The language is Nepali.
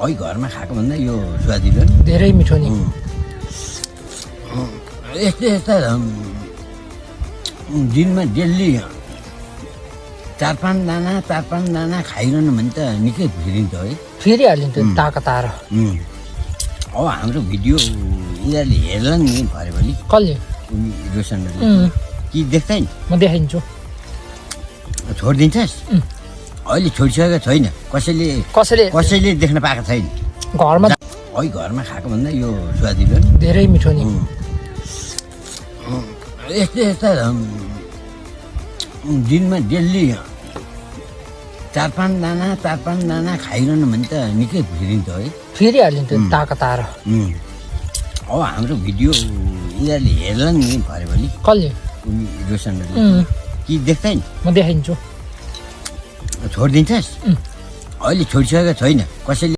है घरमा खाएको भन्दा यो स्वादिलो नि धेरै मिठो नि यस्ता दिनमा डेली 4-5 दाना खाइरहनु भने त निकै फेरिन्छ है फेरिहाल्यो नि त्यो ताकत आएर अब हाम्रो भिडियो यिनीहरूले हेर्ला नि भरे भोलि कसले रोशनहरूले कि देख्दैन म देखाइदिन्छु छोडिदिन्छस् अहिले छोडिसकेको छैन कसैले देख्न पाएको छैन घरमा है घरमा खाएको भन्दा यो स्वादिलो नि धेरै मिठो नि यस्ता दिनमा डेली 4-5 दाना खाइरहनु भने त निकै फेरिन्छ है फेरिहाल्यो नि त्यो ताकत आएर अब हाम्रो भिडियो यिनीहरूले हेर्ला नि भरे भोलि कसले रोशनहरूले कि देख्दैन म देखाइदिन्छु छोडिदिन्छस् अहिले छोडिसकेको छैन कसैले